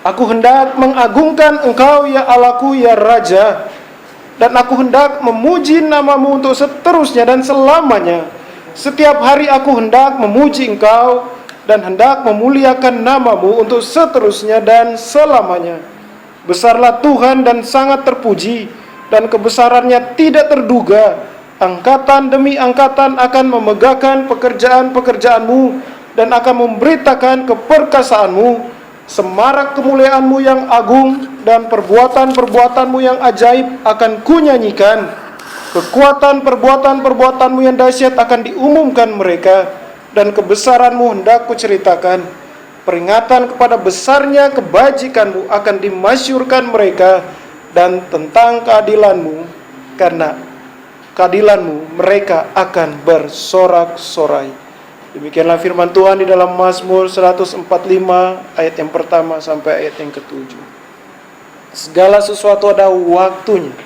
Aku hendak mengagungkan Engkau ya Allahku ya Raja, dan aku hendak memuji nama-Mu untuk seterusnya dan selamanya. Setiap hari aku hendak memuji Engkau dan hendak memuliakan nama-Mu untuk seterusnya dan selamanya. Besarlah Tuhan dan sangat terpuji, dan kebesarannya tidak terduga. Angkatan demi angkatan akan memegahkan pekerjaan-pekerjaan-Mu dan akan memberitakan keperkasaan-Mu. Semarak kemuliaan-Mu yang agung dan perbuatan-perbuatan-Mu yang ajaib akan kunyanyikan. Perbuatan-perbuatan-mu yang dahsyat akan diumumkan mereka, dan kebesaran-Mu hendak kuceritakan. Peringatan kepada besarnya kebajikan-Mu akan dimasyurkan mereka, dan tentang keadilan-Mu, karena keadilan-Mu mereka akan bersorak-sorai. Demikianlah firman Tuhan di dalam Mazmur 145 ayat yang pertama sampai ayat yang ke-7. Segala sesuatu ada waktunya.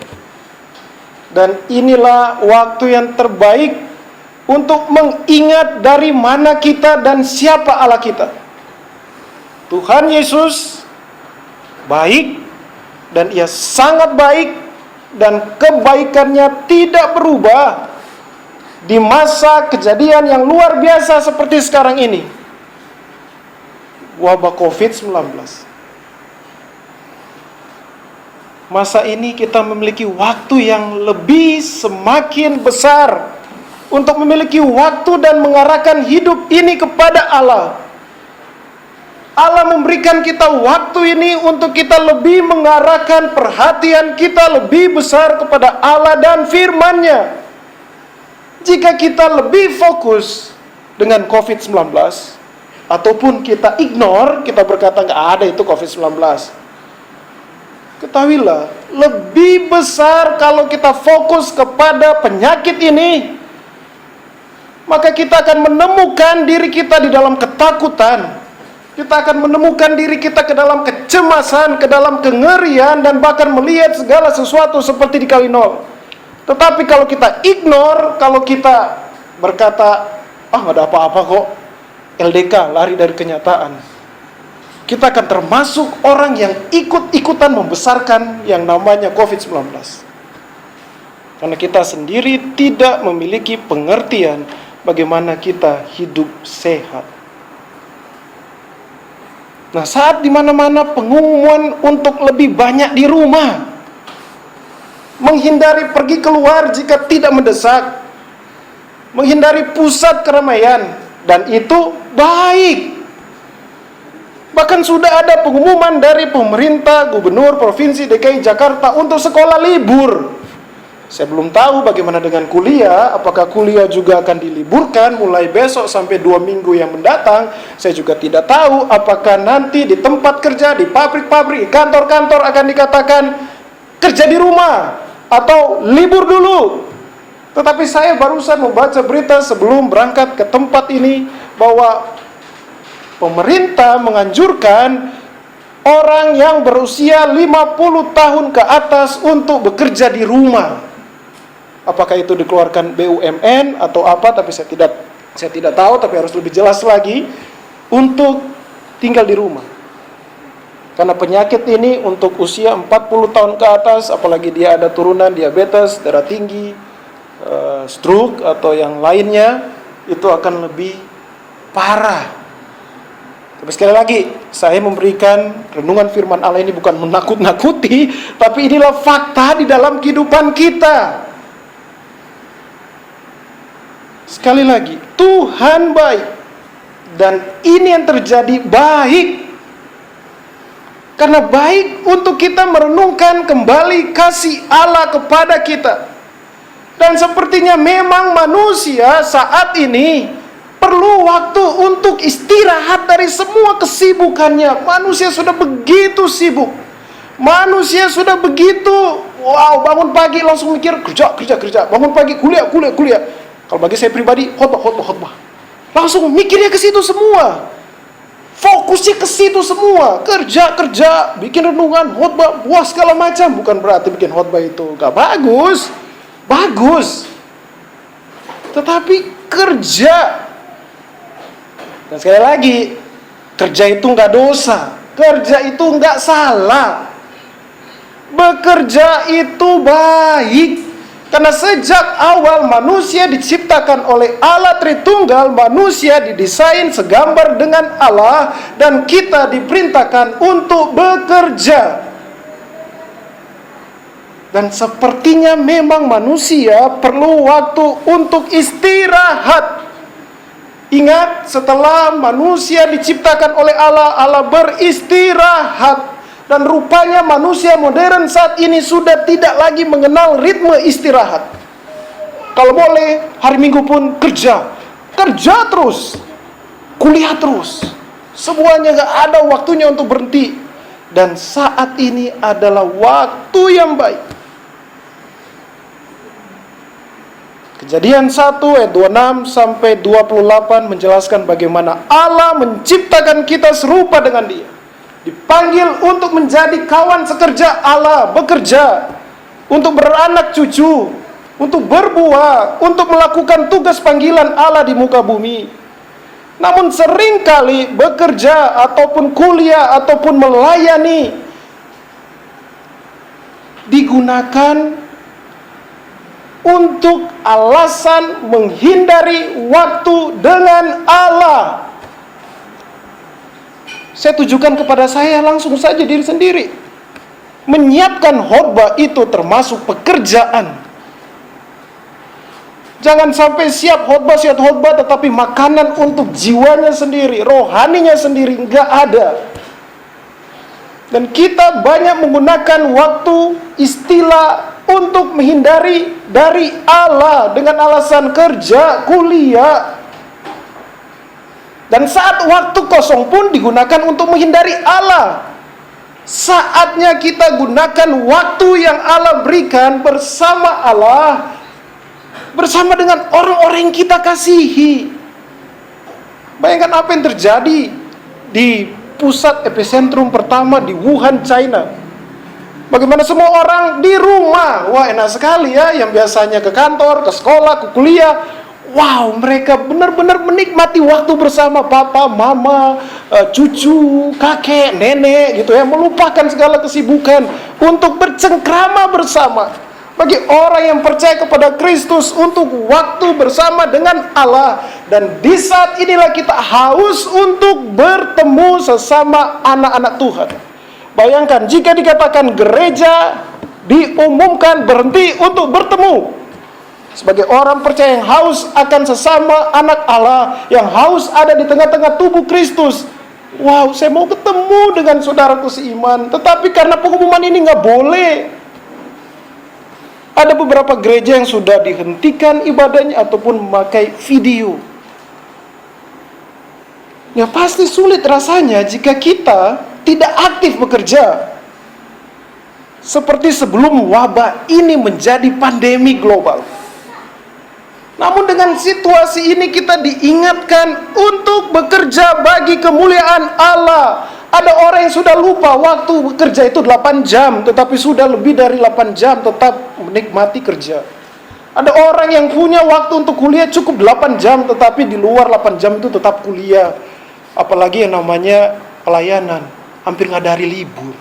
Dan inilah waktu yang terbaik untuk mengingat dari mana kita dan siapa Allah kita. Tuhan Yesus baik, dan Ia sangat baik, dan kebaikannya tidak berubah di masa kejadian yang luar biasa seperti sekarang ini, wabah COVID-19. Masa ini kita memiliki waktu yang lebih semakin besar untuk memiliki waktu dan mengarahkan hidup ini kepada Allah. Allah memberikan kita waktu ini untuk kita lebih mengarahkan perhatian kita lebih besar kepada Allah dan firman-Nya. Jika kita lebih fokus dengan COVID-19, ataupun kita ignore, kita berkata nggak ada itu COVID-19, ketahuilah, lebih besar kalau kita fokus kepada penyakit ini, maka kita akan menemukan diri kita di dalam ketakutan. Kita akan menemukan diri kita ke dalam kecemasan, ke dalam kengerian, dan bahkan melihat segala sesuatu seperti di kali nol. Tetapi kalau kita ignore, kalau kita berkata, nggak ada apa-apa kok, LDK, lari dari kenyataan, kita akan termasuk orang yang ikut-ikutan membesarkan yang namanya COVID-19. Karena kita sendiri tidak memiliki pengertian bagaimana kita hidup sehat. Nah, saat di mana-mana pengumuman untuk lebih banyak di rumah, menghindari pergi keluar jika tidak mendesak, menghindari pusat keramaian, dan itu baik. Bahkan sudah ada pengumuman dari pemerintah, gubernur Provinsi DKI Jakarta untuk sekolah libur. Saya belum tahu bagaimana dengan kuliah, apakah kuliah juga akan diliburkan mulai besok sampai 2 minggu yang mendatang. Saya juga tidak tahu apakah nanti di tempat kerja, di pabrik-pabrik, di kantor-kantor akan dikatakan kerja di rumah atau libur dulu. Tetapi saya barusan membaca berita sebelum berangkat ke tempat ini bahwa pemerintah menganjurkan orang yang berusia 50 tahun ke atas untuk bekerja di rumah. Apakah itu dikeluarkan BUMN atau apa, tapi saya tidak tahu, tapi harus lebih jelas lagi, untuk tinggal di rumah. Karena penyakit ini untuk usia 40 tahun ke atas, apalagi dia ada turunan diabetes, darah tinggi, stroke atau yang lainnya, itu akan lebih parah. Tapi sekali lagi, saya memberikan renungan firman Allah ini bukan menakut-nakuti, tapi inilah fakta di dalam kehidupan kita. Sekali lagi, Tuhan baik, dan ini yang terjadi baik. Karena baik untuk kita merenungkan kembali kasih Allah kepada kita. Dan sepertinya memang manusia saat ini perlu waktu untuk istirahat dari semua kesibukannya. Manusia sudah begitu sibuk. Manusia sudah begitu, bangun pagi langsung mikir kerja. Bangun pagi kuliah. Kalau bagi saya pribadi, khotbah. Langsung mikirnya ke situ semua. Fokusnya ke situ semua, kerja, bikin renungan, khotbah, segala macam. Bukan berarti bikin khotbah itu gak bagus. Tetapi kerja. Dan sekali lagi, kerja itu gak dosa. Kerja itu nggak salah. Bekerja itu baik. Karena sejak awal manusia diciptakan oleh Allah Tritunggal, manusia didesain segambar dengan Allah, dan kita diperintahkan untuk bekerja. Dan sepertinya memang manusia perlu waktu untuk istirahat. Ingat, setelah manusia diciptakan oleh Allah, Allah beristirahat. Dan rupanya manusia modern saat ini sudah tidak lagi mengenal ritme istirahat. Kalau boleh, hari Minggu pun kerja. Kerja terus. Kuliah terus. Semuanya gak ada waktunya untuk berhenti. Dan saat ini adalah waktu yang baik. Kejadian 1 ayat 26 sampai 28 menjelaskan bagaimana Allah menciptakan kita serupa dengan Dia. Dipanggil untuk menjadi kawan sekerja Allah, bekerja, untuk beranak cucu, untuk berbuah, untuk melakukan tugas panggilan Allah di muka bumi. Namun seringkali bekerja ataupun kuliah ataupun melayani digunakan untuk alasan menghindari waktu dengan Allah. Saya tujukan kepada saya langsung saja diri sendiri. Menyiapkan khotbah itu termasuk pekerjaan. Jangan sampai siap khotbah tetapi makanan untuk jiwanya sendiri, rohaninya sendiri nggak ada. Dan kita banyak menggunakan waktu istilah untuk menghindari dari Allah dengan alasan kerja, kuliah. Dan saat waktu kosong pun digunakan untuk menghindari Allah. Saatnya kita gunakan waktu yang Allah berikan bersama Allah, bersama dengan orang-orang yang kita kasihi. Bayangkan apa yang terjadi di pusat epicentrum pertama di Wuhan, China. Bagaimana semua orang di rumah. Wah, enak sekali ya. Yang biasanya ke kantor, ke sekolah, ke kuliah. Wow, mereka benar-benar menikmati waktu bersama papa, mama, cucu, kakek, nenek gitu ya. Melupakan segala kesibukan untuk bercengkrama bersama. Bagi orang yang percaya kepada Kristus, untuk waktu bersama dengan Allah. Dan di saat inilah kita haus untuk bertemu sesama anak-anak Tuhan. Bayangkan jika dikatakan gereja diumumkan berhenti untuk bertemu. Sebagai orang percaya yang haus akan sesama anak Allah, yang haus ada di tengah-tengah tubuh Kristus. Wow, saya mau ketemu dengan saudaraku seiman. Tetapi karena pengumuman ini nggak boleh. Ada beberapa gereja yang sudah dihentikan ibadahnya ataupun memakai video. Ya pasti sulit rasanya jika kita tidak aktif bekerja. Seperti sebelum wabah ini menjadi pandemi global. Namun dengan situasi ini kita diingatkan untuk bekerja bagi kemuliaan Allah. Ada orang yang sudah lupa waktu bekerja itu 8 jam, tetapi sudah lebih dari 8 jam tetap menikmati kerja. Ada orang yang punya waktu untuk kuliah cukup 8 jam, tetapi di luar 8 jam itu tetap kuliah. Apalagi yang namanya pelayanan, hampir nggak ada hari libur.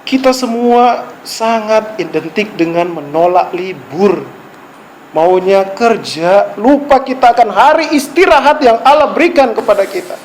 Kita semua sangat identik dengan menolak libur. Maunya kerja, lupa kita akan hari istirahat yang Allah berikan kepada kita.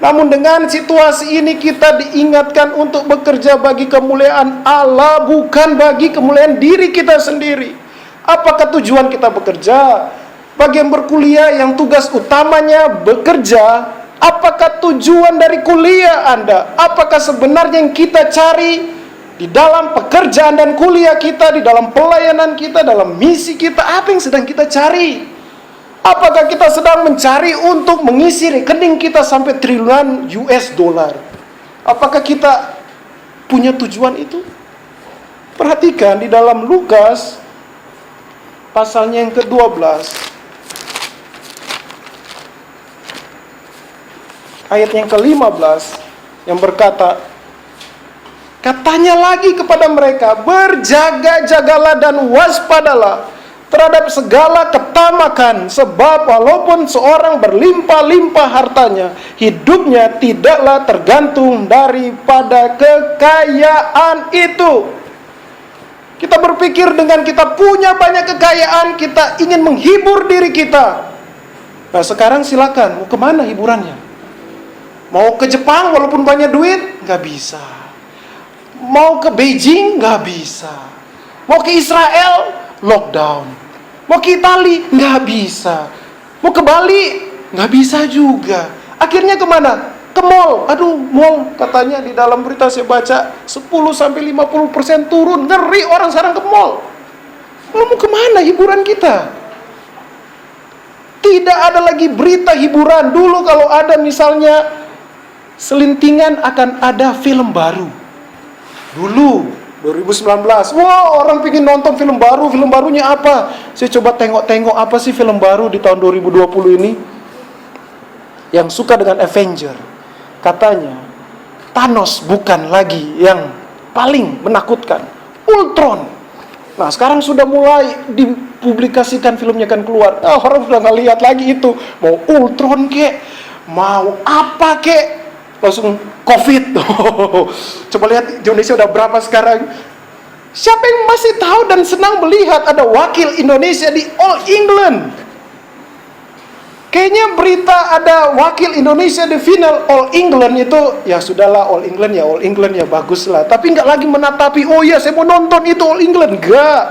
Namun dengan situasi ini kita diingatkan untuk bekerja bagi kemuliaan Allah, bukan bagi kemuliaan diri kita sendiri. Apakah tujuan kita bekerja? Bagi yang berkuliah yang tugas utamanya bekerja, apakah tujuan dari kuliah Anda? Apakah sebenarnya yang kita cari di dalam pekerjaan dan kuliah kita, di dalam pelayanan kita, dalam misi kita, apa yang sedang kita cari? Apakah kita sedang mencari untuk mengisi rekening kita sampai triliunan US dollar? Apakah kita punya tujuan itu? Perhatikan di dalam Lukas pasalnya yang ke-12 ayat yang ke-15 yang berkata, katanya lagi kepada mereka, berjaga-jagalah dan waspadalah, terhadap segala ketamakan, sebab walaupun seorang berlimpah-limpah hartanya, hidupnya tidaklah tergantung daripada kekayaan itu. Kita berpikir dengan kita punya banyak kekayaan, kita ingin menghibur diri kita. Nah sekarang silakan, mau kemana hiburannya? Mau ke Jepang walaupun banyak duit? Nggak bisa. Mau ke Beijing? Nggak bisa. Mau ke Israel? Lockdown. Mau ke Itali? Nggak bisa. Mau ke Bali? Nggak bisa juga. Akhirnya kemana? Ke mall. Aduh, mall katanya di dalam berita saya baca 10-50% turun. Ngeri orang sekarang ke mall. Mau kemana hiburan kita? Tidak ada lagi berita hiburan. Dulu kalau ada misalnya selintingan akan ada film baru. Dulu 2019, wah orang pingin nonton film baru. Film barunya apa? Saya coba tengok-tengok apa sih film baru di tahun 2020 ini. Yang suka dengan Avenger, katanya Thanos bukan lagi yang paling menakutkan, Ultron. Nah sekarang sudah mulai dipublikasikan filmnya kan keluar. Orang sudah nggak lihat lagi itu. Mau Ultron kek, mau apa kek, langsung COVID. Coba lihat Indonesia udah berapa sekarang. Siapa yang masih tahu dan senang melihat ada wakil Indonesia di All England? Kayaknya berita ada wakil Indonesia di final All England itu, ya sudahlah All England ya bagus lah. Tapi nggak lagi menatapi, oh ya saya mau nonton itu All England. Nggak.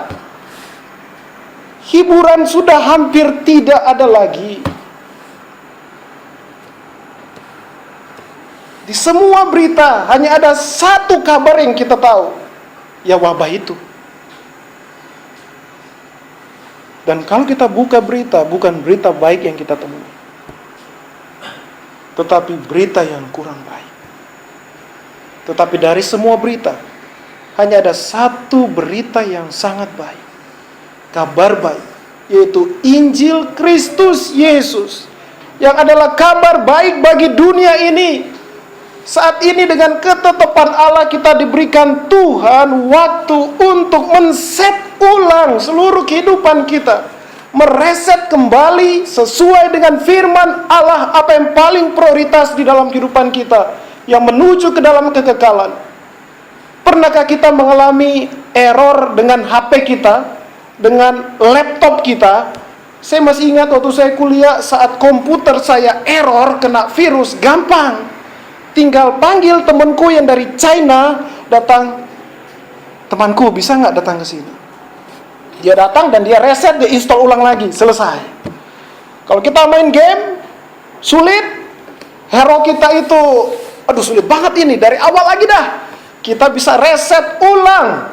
Hiburan sudah hampir tidak ada lagi. Di semua berita hanya ada satu kabar yang kita tahu, ya wabah itu. Dan kalau kita buka berita, bukan berita baik yang kita temui, tetapi berita yang kurang baik. Tetapi dari semua berita, hanya ada satu berita yang sangat baik, kabar baik, yaitu Injil Kristus Yesus, yang adalah kabar baik bagi dunia ini. Saat ini dengan ketetapan Allah kita diberikan Tuhan waktu untuk men-set ulang seluruh kehidupan kita. Mereset kembali sesuai dengan firman Allah apa yang paling prioritas di dalam kehidupan kita, yang menuju ke dalam kekekalan. Pernahkah kita mengalami error dengan HP kita, dengan laptop kita? Saya masih ingat waktu saya kuliah, saat komputer saya error, kena virus, gampang. Tinggal panggil temanku yang dari China datang. Temanku bisa nggak datang ke sini? Dia datang dan dia reset, dia install ulang lagi, selesai. Kalau kita main game sulit, hero kita itu, aduh sulit banget ini, dari awal lagi dah. Kita bisa reset ulang.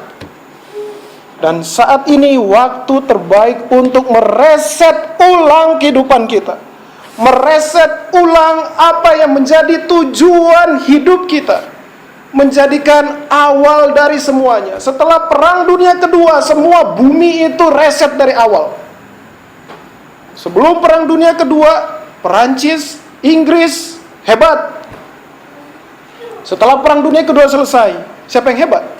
Dan saat ini waktu terbaik untuk mereset ulang kehidupan kita. Mereset ulang apa yang menjadi tujuan hidup kita, menjadikan awal dari semuanya. Setelah Perang Dunia Kedua, semua bumi itu reset dari awal. Sebelum Perang Dunia Kedua, Perancis, Inggris hebat. Setelah Perang Dunia Kedua selesai, siapa yang hebat?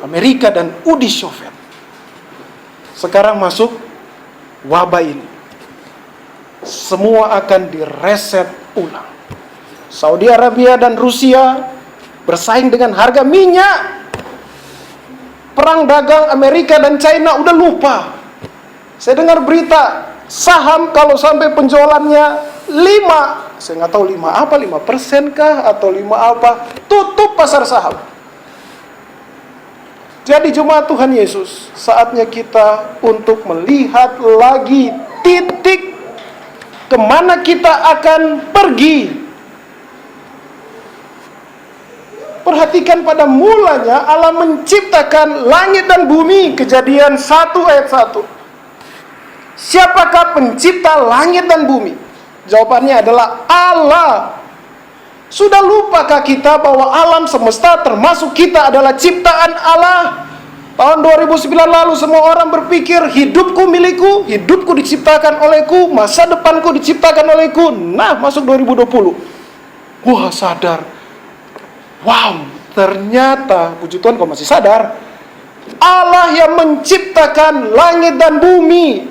Amerika dan Uni Soviet. Sekarang masuk wabah ini. Semua akan direset ulang. Saudi Arabia dan Rusia bersaing dengan harga minyak. Perang dagang Amerika dan China udah lupa. Saya dengar berita, saham kalau sampai penjualannya 5, saya nggak tahu 5 apa, 5% kah atau 5 apa, tutup pasar saham. Jadi jemaat Tuhan Yesus, saatnya kita untuk melihat lagi titik kemana kita akan pergi. Perhatikan pada mulanya Allah menciptakan langit dan bumi. Kejadian 1 ayat 1. Siapakah pencipta langit dan bumi? Jawabannya adalah Allah. Sudah lupakah kita bahwa alam semesta termasuk kita adalah ciptaan Allah? Tahun 2009 lalu semua orang berpikir hidupku milikku, hidupku diciptakan olehku, masa depanku diciptakan olehku. Nah, masuk 2020. Wah, sadar. Wow, ternyata puji Tuhan kau masih sadar. Allah yang menciptakan langit dan bumi.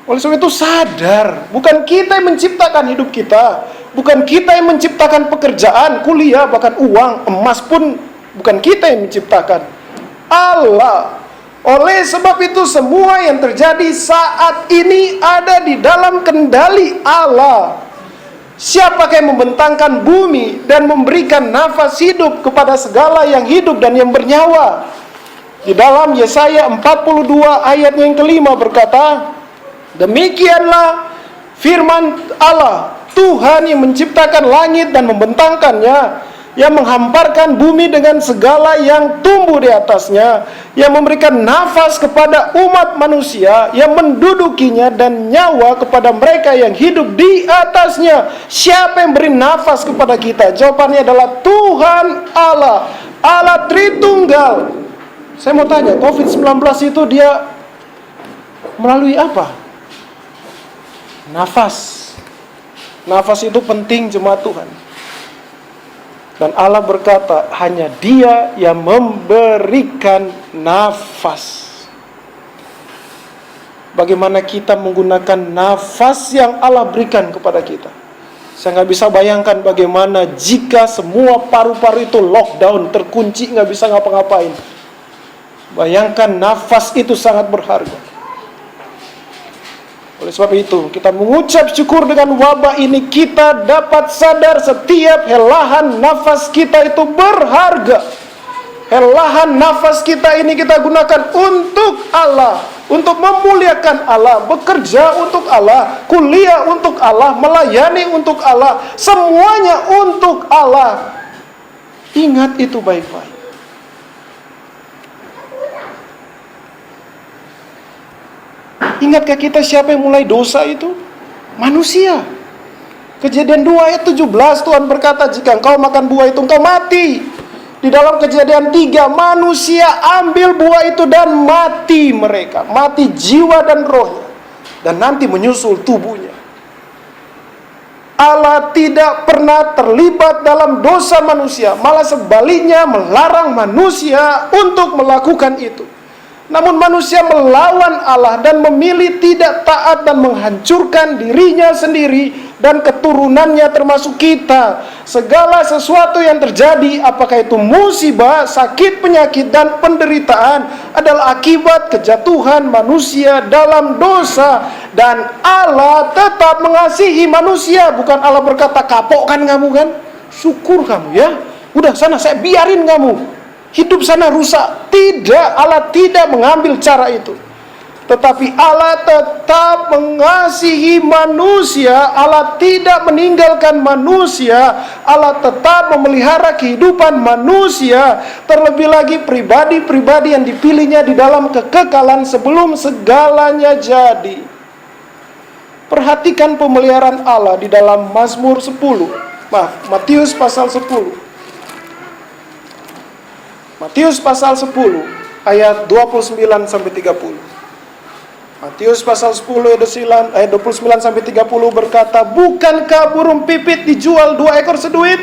Oleh sebab itu sadar, bukan kita yang menciptakan hidup kita, bukan kita yang menciptakan pekerjaan, kuliah, bahkan uang, emas pun bukan kita yang menciptakan. Allah. Oleh sebab itu semua yang terjadi saat ini ada di dalam kendali Allah. Siapakah yang membentangkan bumi dan memberikan nafas hidup kepada segala yang hidup dan yang bernyawa? Di dalam Yesaya 42 ayat yang kelima berkata, demikianlah firman Allah, Tuhan yang menciptakan langit dan membentangkannya, yang menghamparkan bumi dengan segala yang tumbuh di atasnya, yang memberikan nafas kepada umat manusia, yang mendudukinya dan nyawa kepada mereka yang hidup di atasnya. Siapa yang beri nafas kepada kita? Jawabannya adalah Tuhan Allah, Allah Tritunggal. Saya mau tanya, COVID-19 itu dia melalui apa? Nafas. Nafas itu penting jemaat Tuhan. Dan Allah berkata, hanya Dia yang memberikan nafas. Bagaimana kita menggunakan nafas yang Allah berikan kepada kita? Saya nggak bisa bayangkan bagaimana jika semua paru-paru itu lockdown, terkunci, nggak bisa ngapa-ngapain. Bayangkan nafas itu sangat berharga. Oleh sebab itu, kita mengucap syukur dengan wabah ini, kita dapat sadar setiap helahan nafas kita itu berharga. Helahan nafas kita ini kita gunakan untuk Allah, untuk memuliakan Allah, bekerja untuk Allah, kuliah untuk Allah, melayani untuk Allah, semuanya untuk Allah. Ingat itu baik-baik. Ingatkah kita siapa yang mulai dosa itu? Manusia. Kejadian 2 ayat 17 Tuhan berkata, jika engkau makan buah itu engkau mati. Di dalam Kejadian 3 manusia ambil buah itu dan mati mereka. Mati jiwa dan rohnya. Dan nanti menyusul tubuhnya. Allah tidak pernah terlibat dalam dosa manusia. Malah sebaliknya melarang manusia untuk melakukan itu. Namun manusia melawan Allah dan memilih tidak taat dan menghancurkan dirinya sendiri dan keturunannya termasuk kita. Segala sesuatu yang terjadi, apakah itu musibah, sakit, penyakit, dan penderitaan, adalah akibat kejatuhan manusia dalam dosa. Dan Allah tetap mengasihi manusia. Bukan Allah berkata, kapok kan kamu kan? Syukur kamu ya. Udah sana saya biarin kamu hidup sana rusak. Tidak, Allah tidak mengambil cara itu. Tetapi Allah tetap mengasihi manusia. Allah tidak meninggalkan manusia. Allah tetap memelihara kehidupan manusia. Terlebih lagi pribadi-pribadi yang dipilihnya di dalam kekekalan sebelum segalanya jadi. Perhatikan pemeliharaan Allah di dalam Mazmur 10. Matius pasal 10. Matius pasal 10 ayat 29 sampai 30. Matius pasal 10 ayat 29 sampai 30 berkata, bukankah burung pipit dijual 2 ekor seduit?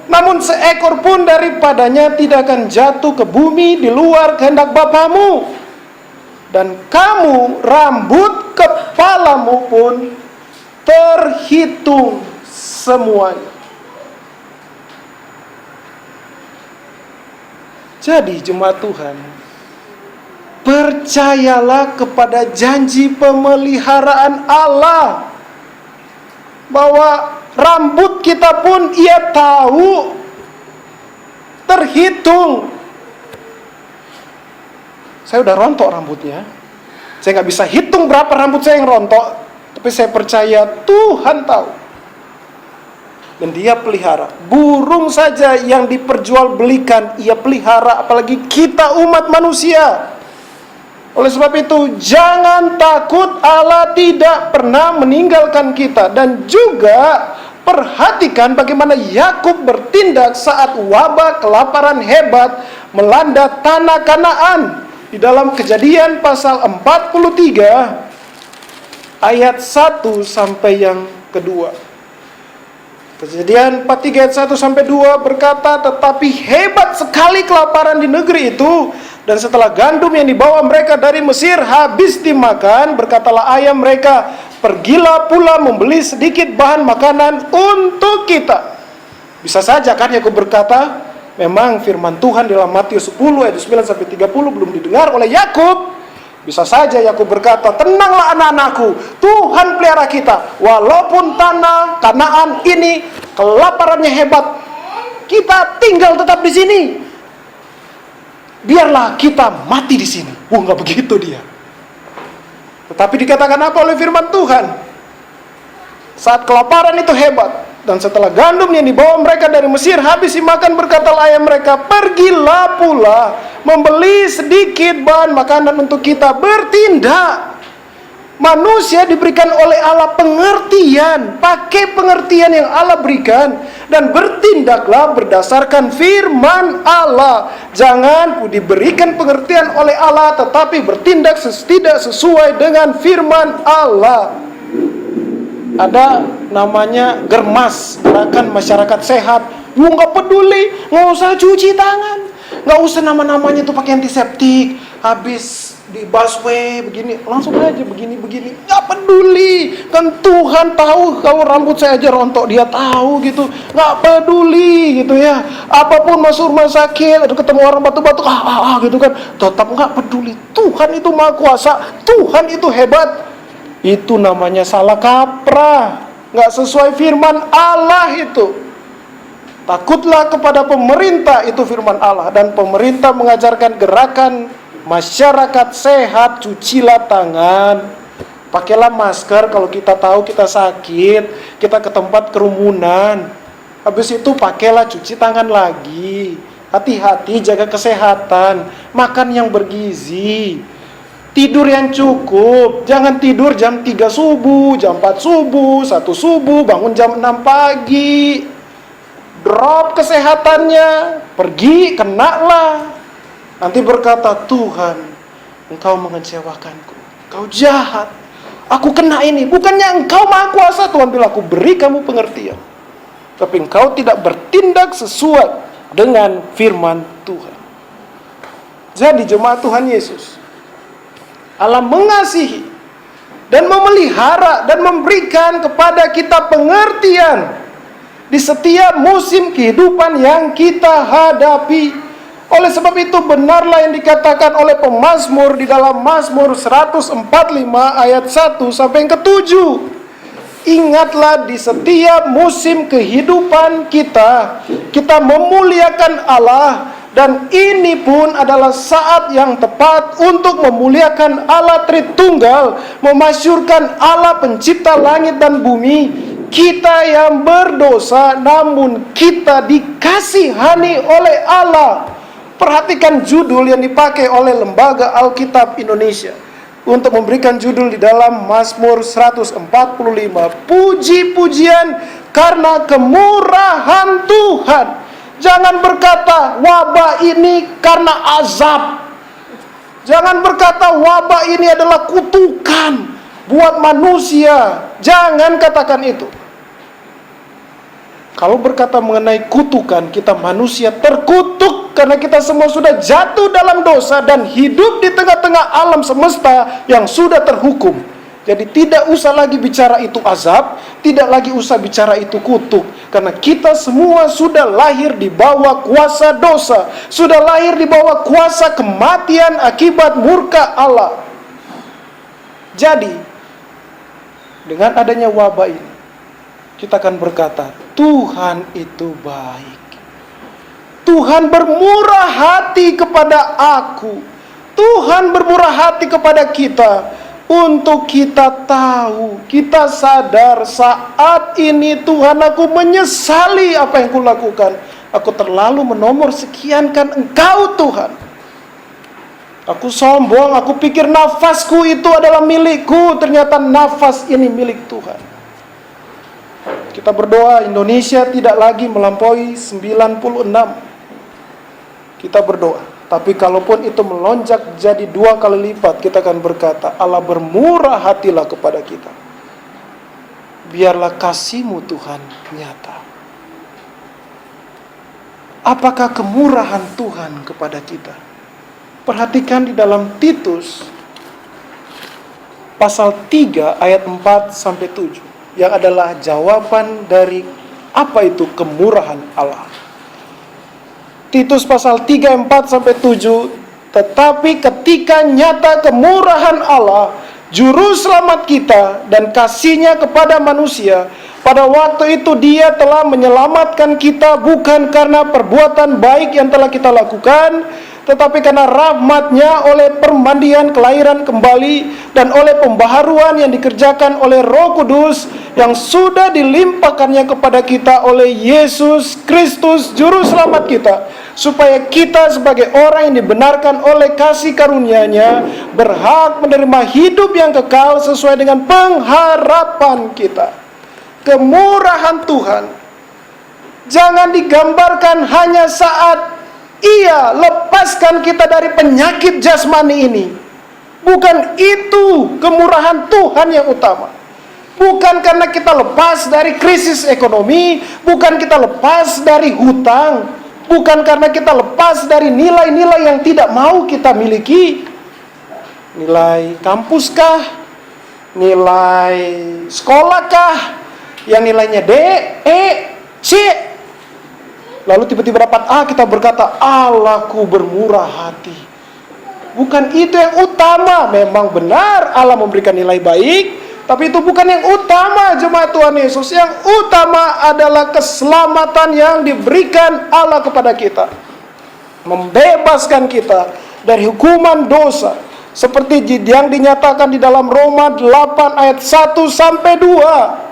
Namun seekor pun daripadanya tidak akan jatuh ke bumi di luar kehendak Bapamu. Dan kamu, rambut kepalamu pun terhitung semuanya. Jadi jemaat Tuhan, percayalah kepada janji pemeliharaan Allah, bahwa rambut kita pun Ia tahu, terhitung. Saya udah rontok rambutnya, saya nggak bisa hitung berapa rambut saya yang rontok, tapi saya percaya Tuhan tahu. Dan Dia pelihara. Burung saja yang diperjualbelikan Ia pelihara, apalagi kita umat manusia. Oleh sebab itu, jangan takut, Allah tidak pernah meninggalkan kita. Dan juga perhatikan bagaimana Yakub bertindak saat wabah kelaparan hebat melanda tanah Kanaan. Di dalam Kejadian pasal 43 ayat 1 sampai yang kedua. Kejadian 43 ayat 1 sampai 2 berkata, tetapi hebat sekali kelaparan di negeri itu, Dan setelah gandum yang dibawa mereka dari Mesir habis dimakan, berkatalah ayah mereka, pergilah pula membeli sedikit bahan makanan untuk kita. Bisa saja kan Yakub berkata, memang firman Tuhan dalam Matius 10 ayat 9-30 belum didengar oleh Yakub. Bisa saja Yakub berkata, tenanglah anak-anakku, Tuhan pelihara kita. Walaupun tanah Kanaan ini kelaparannya hebat, kita tinggal tetap di sini. Biarlah kita mati di sini. Nggak begitu dia. Tetapi dikatakan apa oleh firman Tuhan? Saat kelaparan itu hebat, dan setelah gandum yang dibawa mereka dari Mesir habis dimakan, berkatalah ayah mereka, pergilah pula membeli sedikit bahan makanan untuk kita, bertindak. Manusia diberikan oleh Allah pengertian, pakai pengertian yang Allah berikan, dan bertindaklah berdasarkan firman Allah. Jangan diberikan pengertian oleh Allah tetapi bertindak tidak sesuai dengan firman Allah. Ada namanya Germas, Gerakan Masyarakat Sehat. Nggak peduli, nggak usah cuci tangan, nggak usah nama-namanya tuh pakai antiseptik. Habis di busway begini, langsung aja begini-begini, nggak peduli. Kan Tuhan tahu kalau rambut saya aja rontok, dia tahu gitu. Nggak peduli gitu ya. Apapun masuk rumah sakit, ada ketemu orang batuk-batuk, gitu kan, tetap nggak peduli. Tuhan itu Maha Kuasa, Tuhan itu hebat. Itu namanya salah kaprah, nggak sesuai firman Allah itu. Takutlah kepada pemerintah, itu firman Allah. Dan pemerintah mengajarkan gerakan masyarakat sehat, cucilah tangan, pakailah masker kalau kita tahu kita sakit, kita ke tempat kerumunan. Habis itu pakailah cuci tangan lagi. Hati-hati jaga kesehatan, makan yang bergizi, tidur yang cukup. Jangan tidur jam 3 subuh, jam 4 subuh, 1 subuh, bangun jam 6 pagi. Drop kesehatannya, pergi, kenalah. Nanti berkata, Tuhan, Engkau mengecewakanku, Engkau jahat, aku kena ini. Bukannya Engkau Maha Kuasa, Tuhan bilang, aku beri kamu pengertian, tapi Engkau tidak bertindak sesuai dengan firman Tuhan. Jadi jemaat Tuhan Yesus, Allah mengasihi dan memelihara dan memberikan kepada kita pengertian di setiap musim kehidupan yang kita hadapi. Oleh sebab itu benarlah yang dikatakan oleh pemazmur di dalam Mazmur 145 ayat 1 sampai yang ke-7. Ingatlah di setiap musim kehidupan kita, kita memuliakan Allah, dan ini pun adalah saat yang tepat untuk memuliakan Allah Tritunggal, memasyurkan Allah pencipta langit dan bumi. Kita yang berdosa, namun kita dikasihani oleh Allah. Perhatikan judul yang dipakai oleh Lembaga Alkitab Indonesia untuk memberikan judul di dalam Mazmur 145, puji-pujian karena kemurahan Tuhan. Jangan berkata wabah ini karena azab. Jangan berkata wabah ini adalah kutukan buat manusia. Jangan katakan itu. Kalau berkata mengenai kutukan, kita manusia terkutuk karena kita semua sudah jatuh dalam dosa dan hidup di tengah-tengah alam semesta yang sudah terhukum. Jadi tidak usah lagi bicara itu azab, tidak lagi usah bicara itu kutuk, karena kita semua sudah lahir di bawah kuasa dosa, sudah lahir di bawah kuasa kematian akibat murka Allah. Jadi dengan adanya wabah ini, kita akan berkata, Tuhan itu baik. Tuhan bermurah hati kepada aku. Tuhan bermurah hati kepada kita. Untuk kita tahu, kita sadar saat ini Tuhan, aku menyesali apa yang kulakukan. Aku terlalu menomor sekiankan Engkau Tuhan. Aku sombong, aku pikir nafasku itu adalah milikku. Ternyata nafas ini milik Tuhan. Kita berdoa Indonesia tidak lagi melampaui 96. Kita berdoa. Tapi kalaupun itu melonjak jadi 2 kali lipat, kita akan berkata, Allah bermurah hatilah kepada kita. Biarlah kasih-Mu Tuhan nyata. Apakah kemurahan Tuhan kepada kita? Perhatikan di dalam Titus pasal 3 ayat 4 sampai 7 yang adalah jawaban dari apa itu kemurahan Allah. Titus pasal 3 4 sampai 7, tetapi ketika nyata kemurahan Allah, juru selamat kita dan kasih-Nya kepada manusia, pada waktu itu Dia telah menyelamatkan kita bukan karena perbuatan baik yang telah kita lakukan, tetapi karena rahmat-Nya oleh permandian kelahiran kembali dan oleh pembaharuan yang dikerjakan oleh Roh Kudus yang sudah dilimpahkannya kepada kita oleh Yesus Kristus Juru Selamat kita, supaya kita sebagai orang yang dibenarkan oleh kasih karunia-Nya berhak menerima hidup yang kekal sesuai dengan pengharapan kita. Kemurahan Tuhan jangan digambarkan hanya saat Ia lepaskan kita dari penyakit jasmani ini. Bukan itu kemurahan Tuhan yang utama. Bukan karena kita lepas dari krisis ekonomi, bukan kita lepas dari hutang, bukan karena kita lepas dari nilai-nilai yang tidak mau kita miliki. Nilai kampuskah? Nilai sekolahkah? Yang nilainya D, E, C. Lalu tiba-tiba dapat A, kita berkata, Allahku bermurah hati. Bukan itu yang utama. Memang benar Allah memberikan nilai baik, tapi itu bukan yang utama, jemaat Tuhan Yesus. Yang utama adalah keselamatan yang diberikan Allah kepada kita. Membebaskan kita dari hukuman dosa. Seperti yang dinyatakan di dalam Roma 8 ayat 1 sampai 2.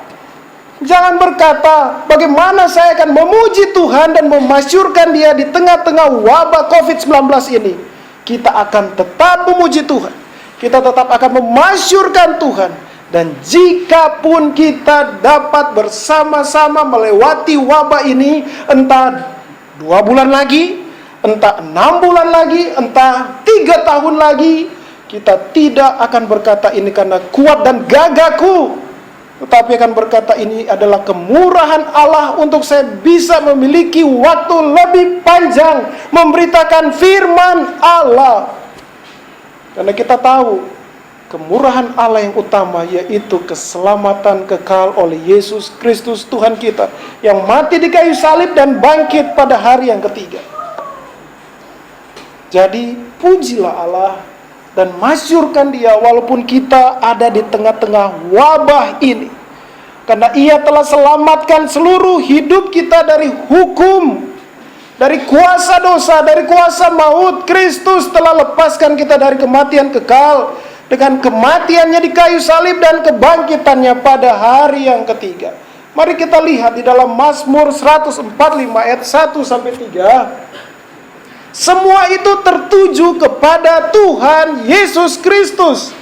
Jangan berkata, bagaimana saya akan memuji Tuhan dan memasyurkan Dia di tengah-tengah wabah COVID-19 ini. Kita akan tetap memuji Tuhan. Kita tetap akan memasyurkan Tuhan. Dan jikapun kita dapat bersama-sama melewati wabah ini, entah 2 bulan lagi, entah 6 bulan lagi, entah 3 tahun lagi, kita tidak akan berkata ini karena kuat dan gagahku, tetapi akan berkata ini adalah kemurahan Allah untuk saya bisa memiliki waktu lebih panjang memberitakan firman Allah. Karena kita tahu kemurahan Allah yang utama yaitu keselamatan kekal oleh Yesus Kristus Tuhan kita, yang mati di kayu salib dan bangkit pada hari yang ketiga. Jadi pujilah Allah dan masyurkan Dia walaupun kita ada di tengah-tengah wabah ini. Karena Ia telah selamatkan seluruh hidup kita dari hukum, dari kuasa dosa, dari kuasa maut. Kristus telah lepaskan kita dari kematian kekal dengan kematiannya di kayu salib dan kebangkitannya pada hari yang ketiga. Mari kita lihat di dalam Mazmur 145 ayat 1 sampai 3. Semua itu tertuju kepada Tuhan Yesus Kristus.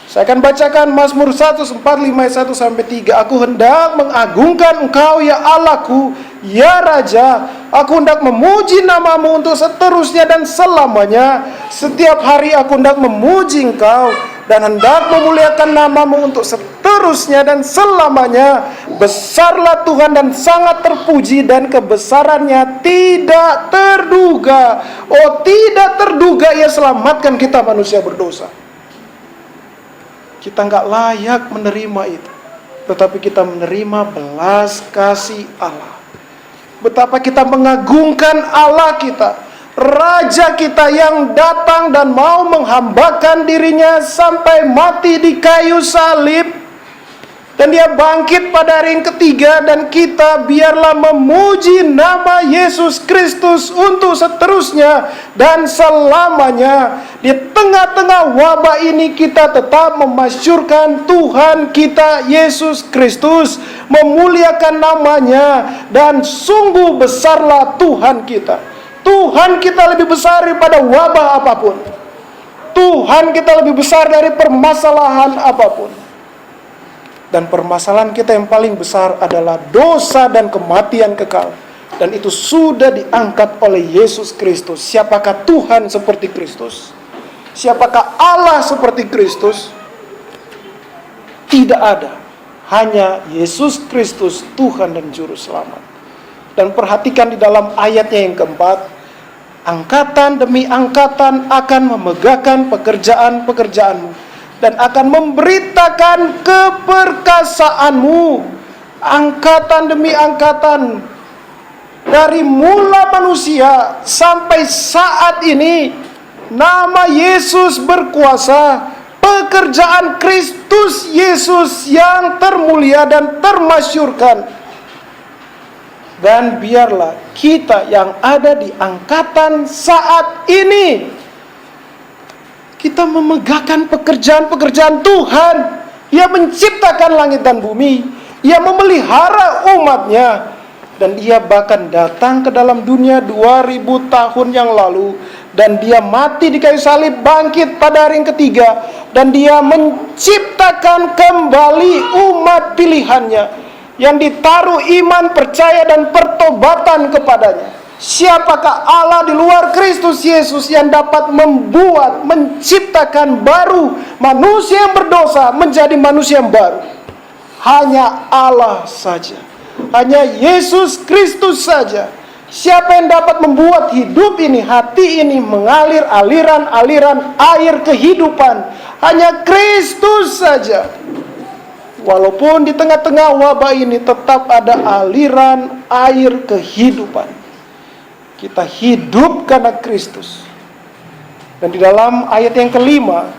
Saya akan bacakan Mazmur 145 ayat 1 sampai 3. Aku hendak mengagungkan Engkau ya Allahku, ya Raja. Aku hendak memuji namamu untuk seterusnya dan selamanya. Setiap hari aku hendak memuji Engkau dan hendak memuliakan namamu untuk seterusnya dan selamanya. Besarlah Tuhan dan sangat terpuji, dan kebesarannya tidak terduga. Oh, tidak terduga Ia selamatkan kita manusia berdosa. Kita nggak layak menerima itu, tetapi kita menerima belas kasih Allah. Betapa kita mengagungkan Allah kita, Raja kita yang datang dan mau menghambakan dirinya sampai mati di kayu salib. Dan Dia bangkit pada hari yang ketiga, dan kita biarlah memuji nama Yesus Kristus untuk seterusnya dan selamanya. Di tengah-tengah wabah ini kita tetap memasyurkan Tuhan kita Yesus Kristus, memuliakan namanya, dan sungguh besarlah Tuhan kita. Tuhan kita lebih besar daripada wabah apapun. Tuhan kita lebih besar dari permasalahan apapun. Dan permasalahan kita yang paling besar adalah dosa dan kematian kekal. Dan itu sudah diangkat oleh Yesus Kristus. Siapakah Tuhan seperti Kristus? Siapakah Allah seperti Kristus? Tidak ada. Hanya Yesus Kristus, Tuhan dan Juru Selamat. Dan perhatikan di dalam ayatnya yang keempat. angkatan demi angkatan akan memegahkan pekerjaan-pekerjaanmu dan akan memberitakan keperkasaanmu. Angkatan demi angkatan, dari mula manusia sampai saat ini, nama Yesus berkuasa. Pekerjaan Kristus Yesus yang termulia dan termasyurkan. Dan biarlah kita yang ada di angkatan saat ini, kita memegahkan pekerjaan-pekerjaan Tuhan. Ia menciptakan langit dan bumi, Ia memelihara umatnya, dan Ia bahkan datang ke dalam dunia 2000 tahun yang lalu, dan Dia mati di kayu salib, bangkit pada hari yang ketiga, dan Dia menciptakan kembali umat pilihannya yang ditaruh iman, percaya, dan pertobatan kepadanya. Siapakah Allah di luar Kristus Yesus yang dapat menciptakan baru manusia yang berdosa menjadi manusia yang baru? Hanya Allah saja. Hanya Yesus Kristus saja. Siapa yang dapat membuat hidup ini, hati ini mengalir aliran-aliran air kehidupan? Hanya Kristus saja. Walaupun di tengah-tengah wabah ini tetap ada aliran air kehidupan. Kita hidup karena Kristus. Dan di dalam ayat yang kelima,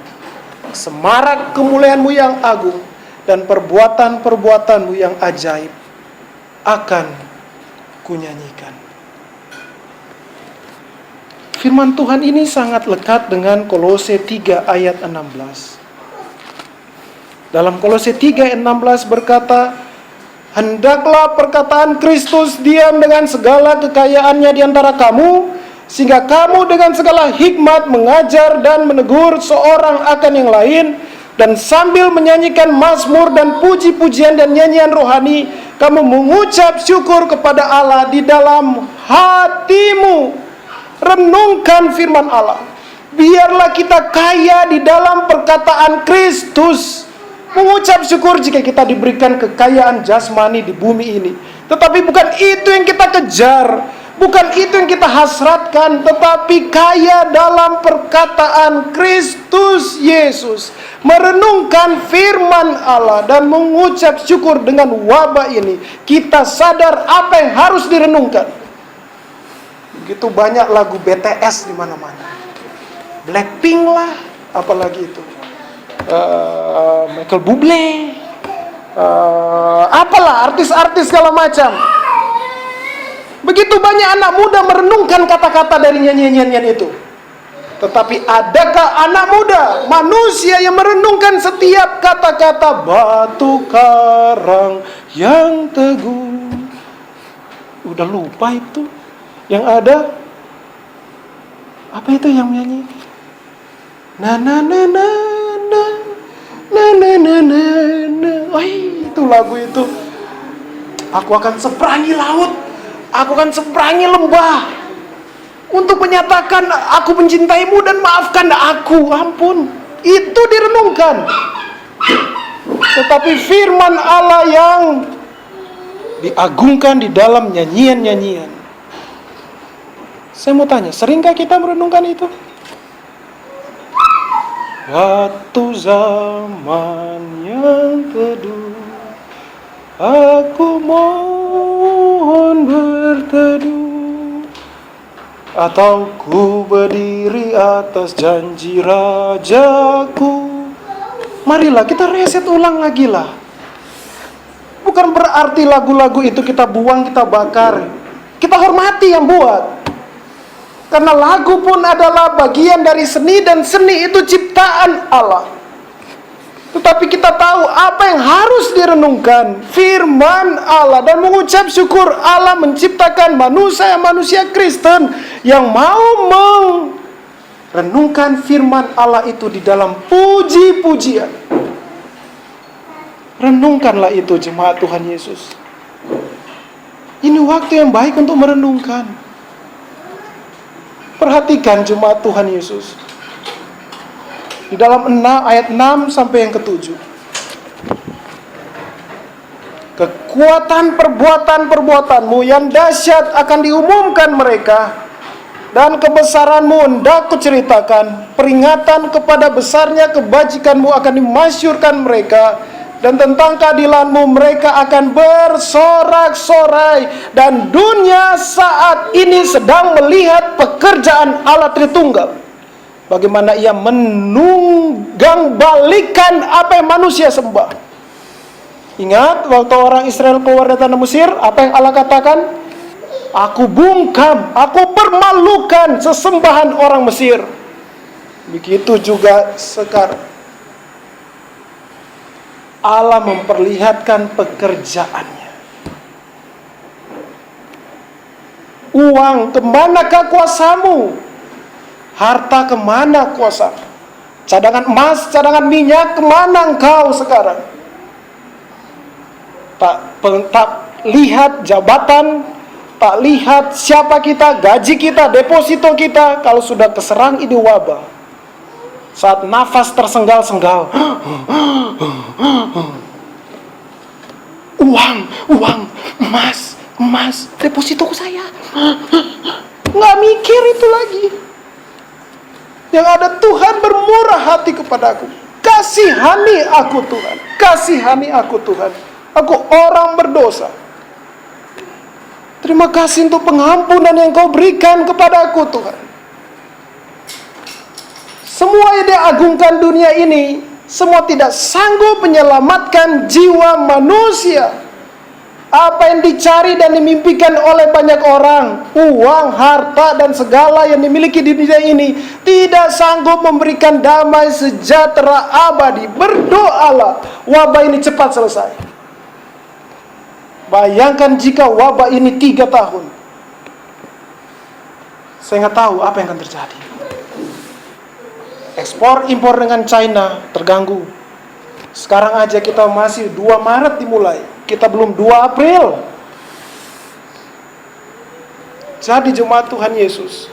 semarak kemuliaan-Mu yang agung dan perbuatan-perbuatan-Mu yang ajaib akan kunyanyikan. Firman Tuhan ini sangat lekat dengan Kolose 3 ayat 16. Dalam Kolose 3 ayat 16 berkata, hendaklah perkataan Kristus diam dengan segala kekayaannya di antara kamu, sehingga kamu dengan segala hikmat mengajar dan menegur seorang akan yang lain, dan sambil menyanyikan mazmur dan puji-pujian dan nyanyian rohani, kamu mengucap syukur kepada Allah di dalam hatimu. Renungkan firman Allah. Biarlah kita kaya di dalam perkataan Kristus. Mengucap syukur jika kita diberikan kekayaan jasmani di bumi ini. Tetapi bukan itu yang kita kejar, bukan itu yang kita hasratkan, tetapi kaya dalam perkataan Kristus Yesus. Merenungkan firman Allah dan mengucap syukur dengan wabah ini. Kita sadar apa yang harus direnungkan. Begitu banyak lagu BTS di mana-mana. Blackpink lah, apalagi itu. Michael Bublé, apalah artis-artis segala macam. Begitu banyak anak muda merenungkan kata-kata dari nyanyian-nyanyian itu. Tetapi adakah anak muda, manusia yang merenungkan setiap kata-kata batu karang yang teguh? Udah lupa itu. Yang ada apa itu yang nyanyi? Na na na na na na na na na na. Wah, itu lagu itu. Aku akan seberangi laut, aku akan seberangi lembah untuk menyatakan aku mencintaimu dan maafkan aku. Ampun, itu direnungkan. Tetapi firman Allah yang diagungkan di dalam nyanyian-nyanyian. Saya mau tanya, seringkah kita merenungkan itu? Waktu zaman yang teduh, aku mohon berteduh, atau ku berdiri atas janji rajaku. Marilah kita reset ulang lagi lah. Bukan berarti lagu-lagu itu kita buang, kita bakar. Kita hormati yang buat. Karena lagu pun adalah bagian dari seni, dan seni itu ciptaan Allah. Tetapi kita tahu apa yang harus direnungkan, firman Allah, dan mengucap syukur Allah menciptakan manusia Kristen yang mau merenungkan firman Allah itu di dalam puji-pujian. Renungkanlah itu, jemaat Tuhan Yesus. Ini waktu yang baik untuk merenungkan. Perhatikan jemaat Tuhan Yesus. Di dalam ayat 6 sampai yang ke-7. Kekuatan perbuatan-perbuatanmu yang dahsyat akan diumumkan mereka. dan kebesaranmu hendak kuceritakan. Peringatan kepada besarnya kebajikanmu akan dimasyurkan mereka, dan tentang keadilanmu mereka akan bersorak-sorai. Dan dunia saat ini sedang melihat pekerjaan Allah Tritunggal, bagaimana ia menunggang balikan apa yang manusia sembah. Ingat waktu orang Israel keluar dari tanah Mesir, apa yang Allah katakan? Aku bungkam, aku permalukan sesembahan orang Mesir. Begitu juga sekarang. Allah memperlihatkan pekerjaannya. Uang, kemanakah kuasamu? Harta, kemana kuasamu? Cadangan emas, cadangan minyak, kemana engkau sekarang? Tak lihat jabatan, tak lihat siapa kita, gaji kita, deposito kita. Kalau sudah keserang ini wabah, saat nafas tersenggal-senggal, uang, emas, depositoku saya. Nggak mikir itu lagi. Yang ada, Tuhan bermurah hati kepadaku. Kasihani aku Tuhan, kasihani aku Tuhan. Aku orang berdosa. Terima kasih untuk pengampunan yang kau berikan kepadaku Tuhan. Semua yang diagungkan dunia ini, semua tidak sanggup menyelamatkan jiwa manusia. Apa yang dicari dan dimimpikan oleh banyak orang, uang, harta, dan segala yang dimiliki di dunia ini, tidak sanggup memberikan damai sejahtera abadi. Berdoalah wabah ini cepat selesai. Bayangkan jika wabah ini 3 tahun. Saya nggak tahu apa yang akan terjadi. Ekspor impor dengan China terganggu. Sekarang aja kita masih 2 Maret dimulai. Kita belum 2 April. Jadi jemaat Tuhan Yesus,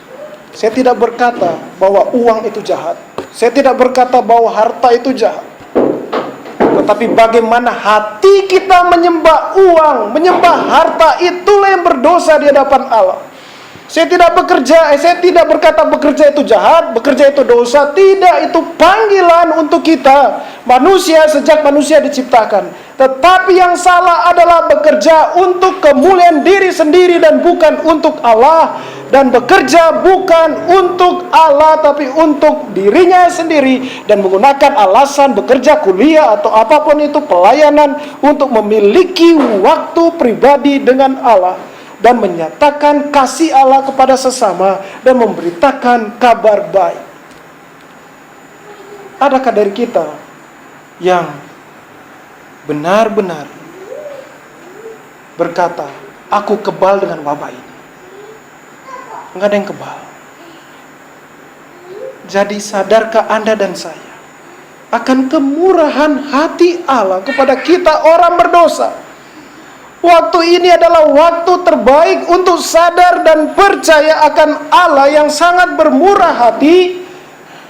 saya tidak berkata bahwa uang itu jahat. Saya tidak berkata bahwa harta itu jahat. Tetapi bagaimana hati kita menyembah uang, menyembah harta, itulah yang berdosa di hadapan Allah. Saya tidak berkata bekerja itu jahat, bekerja itu dosa. Tidak, itu panggilan untuk kita manusia sejak manusia diciptakan. Tetapi yang salah adalah bekerja untuk kemuliaan diri sendiri dan bukan untuk Allah. Dan bekerja bukan untuk Allah tapi untuk dirinya sendiri, dan menggunakan alasan bekerja, kuliah, atau apapun itu, pelayanan, untuk memiliki waktu pribadi dengan Allah dan menyatakan kasih Allah kepada sesama dan memberitakan kabar baik. Adakah dari kita yang benar-benar berkata, aku kebal dengan wabah ini? Enggak ada yang kebal. Jadi sadarkah Anda dan saya akan kemurahan hati Allah kepada kita orang berdosa? Waktu ini adalah waktu terbaik untuk sadar dan percaya akan Allah yang sangat bermurah hati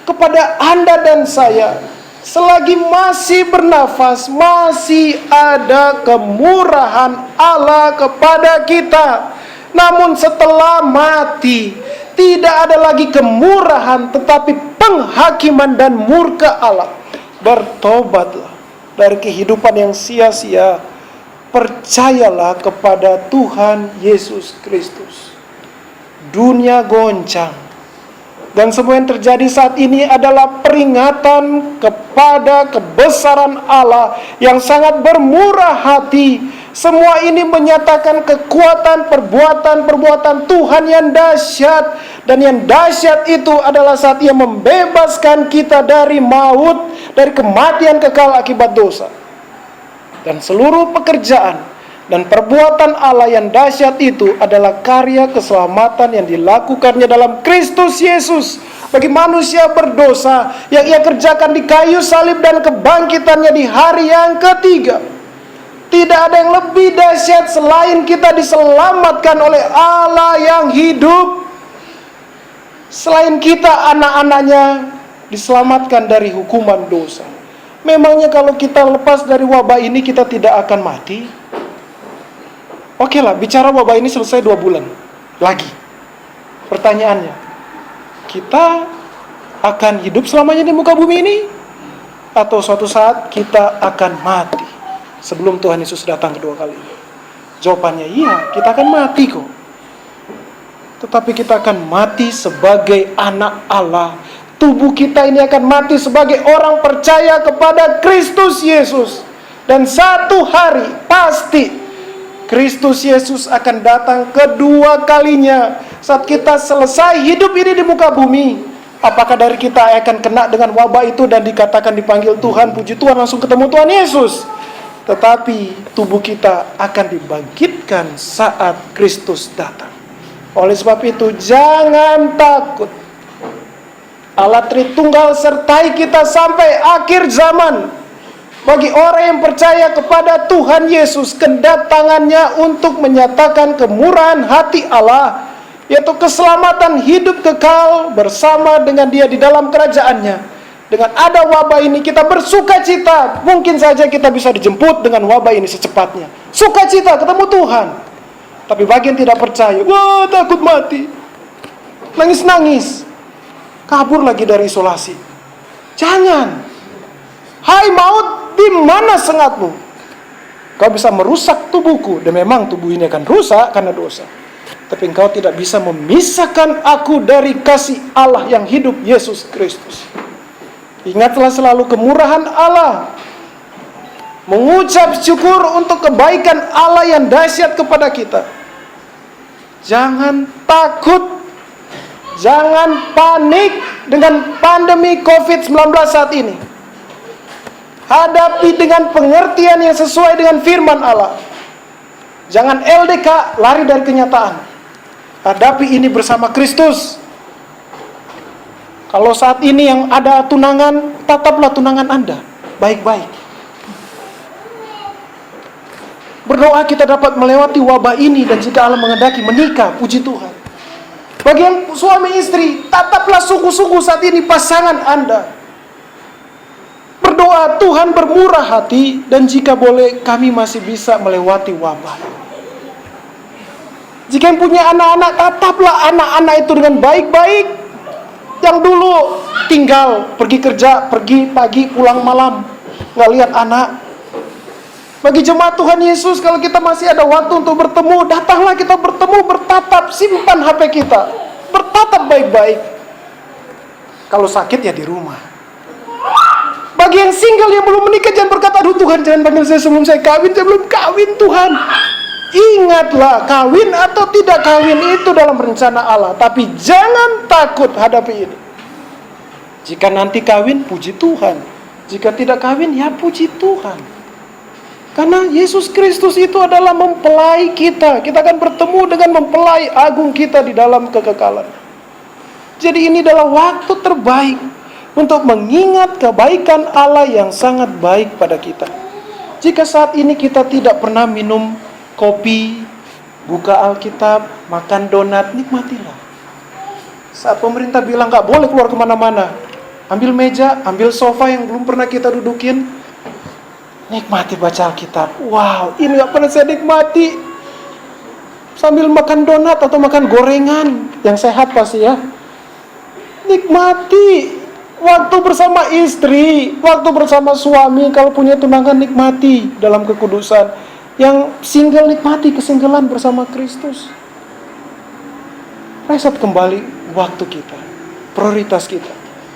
kepada Anda dan saya. Selagi masih bernafas, masih ada kemurahan Allah kepada kita. Namun setelah mati, tidak ada lagi kemurahan, tetapi penghakiman dan murka Allah. Bertobatlah dari kehidupan yang sia-sia. Percayalah kepada Tuhan Yesus Kristus. Dunia goncang, dan semua yang terjadi saat ini adalah peringatan kepada kebesaran Allah yang sangat bermurah hati. Semua ini menyatakan kekuatan perbuatan Tuhan yang dahsyat. Dan yang dahsyat itu adalah saat Ia membebaskan kita dari maut, dari kematian kekal akibat dosa. Dan seluruh pekerjaan dan perbuatan Allah yang dahsyat itu adalah karya keselamatan yang dilakukannya dalam Kristus Yesus bagi manusia berdosa, yang Ia kerjakan di kayu salib dan kebangkitannya di hari yang ketiga. Tidak ada yang lebih dahsyat selain kita diselamatkan oleh Allah yang hidup. Selain kita, anak-anaknya, diselamatkan dari hukuman dosa. Memangnya kalau kita lepas dari wabah ini kita tidak akan mati? Oke lah, bicara wabah ini selesai 2 bulan lagi. Pertanyaannya, kita akan hidup selamanya di muka bumi ini? Atau suatu saat kita akan mati sebelum Tuhan Yesus datang kedua kali? Jawabannya iya, kita akan mati kok. Tetapi kita akan mati sebagai anak Allah. Tubuh kita ini akan mati sebagai orang percaya kepada Kristus Yesus. Dan satu hari pasti Kristus Yesus akan datang kedua kalinya. Saat kita selesai hidup ini di muka bumi, apakah dari kita akan kena dengan wabah itu dan dikatakan dipanggil Tuhan, puji Tuhan, langsung ketemu Tuhan Yesus? Tetapi tubuh kita akan dibangkitkan saat Kristus datang. Oleh sebab itu, jangan takut. Allah Tritunggal sertai kita sampai akhir zaman. Bagi orang yang percaya kepada Tuhan Yesus, kedatangannya untuk menyatakan kemurahan hati Allah, yaitu keselamatan hidup kekal bersama dengan Dia di dalam kerajaannya. Dengan ada wabah ini kita bersuka cita. Mungkin saja kita bisa dijemput dengan wabah ini secepatnya. Sukacita ketemu Tuhan. Tapi bagi yang tidak percaya, wah takut mati, nangis-nangis, kabur lagi dari isolasi. Jangan. Hai maut, di mana sengatmu? Kau bisa merusak tubuhku, dan memang tubuh ini akan rusak karena dosa. Tapi engkau tidak bisa memisahkan aku dari kasih Allah yang hidup, Yesus Kristus. Ingatlah selalu kemurahan Allah. Mengucap syukur untuk kebaikan Allah yang dahsyat kepada kita. Jangan takut. Jangan panik dengan pandemi COVID-19 saat ini. Hadapi dengan pengertian yang sesuai dengan firman Allah. Jangan LDK, lari dari kenyataan. Hadapi ini bersama Kristus. Kalau saat ini yang ada tunangan, tataplah tunangan Anda baik-baik. Berdoa kita dapat melewati wabah ini, dan jika Allah menghendaki menikah, puji Tuhan. Bagi yang suami istri, tataplah sungguh-sungguh saat ini pasangan Anda. Berdoa Tuhan bermurah hati, dan jika boleh kami masih bisa melewati wabah. Jika yang punya anak-anak, tataplah anak-anak itu dengan baik-baik. Yang dulu tinggal pergi kerja, pergi pagi, pulang malam, nggak lihat anak. Bagi jemaat Tuhan Yesus, kalau kita masih ada waktu untuk bertemu, datanglah kita bertemu, bertatap, simpan HP kita, bertatap baik-baik. Kalau sakit ya di rumah. Bagi yang single yang belum menikah, jangan berkata, aduh Tuhan jangan panggil saya sebelum saya kawin kawin Tuhan. Ingatlah, kawin atau tidak kawin itu dalam rencana Allah. Tapi jangan takut hadapi ini. Jika nanti kawin, puji Tuhan. Jika tidak kawin, ya puji Tuhan. Karena Yesus Kristus itu adalah mempelai kita. Kita akan bertemu dengan mempelai agung kita di dalam kekekalan. Jadi ini adalah waktu terbaik untuk mengingat kebaikan Allah yang sangat baik pada kita. Jika saat ini kita tidak pernah minum kopi, buka Alkitab, makan donat, nikmatilah. Saat pemerintah bilang gak boleh keluar kemana-mana, ambil meja, ambil sofa yang belum pernah kita dudukin, nikmati baca Alkitab. Wow, ini gak pernah saya nikmati. Sambil makan donat atau makan gorengan, yang sehat pasti ya. Nikmati waktu bersama istri, waktu bersama suami. Kalau punya tunangan, nikmati dalam kekudusan. Yang single, nikmati kesinggelan bersama Kristus. Reset kembali waktu kita, prioritas kita.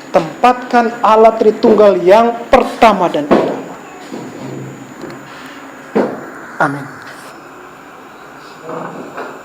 Tempatkan Allah Tritunggal yang pertama dan utama. Amin.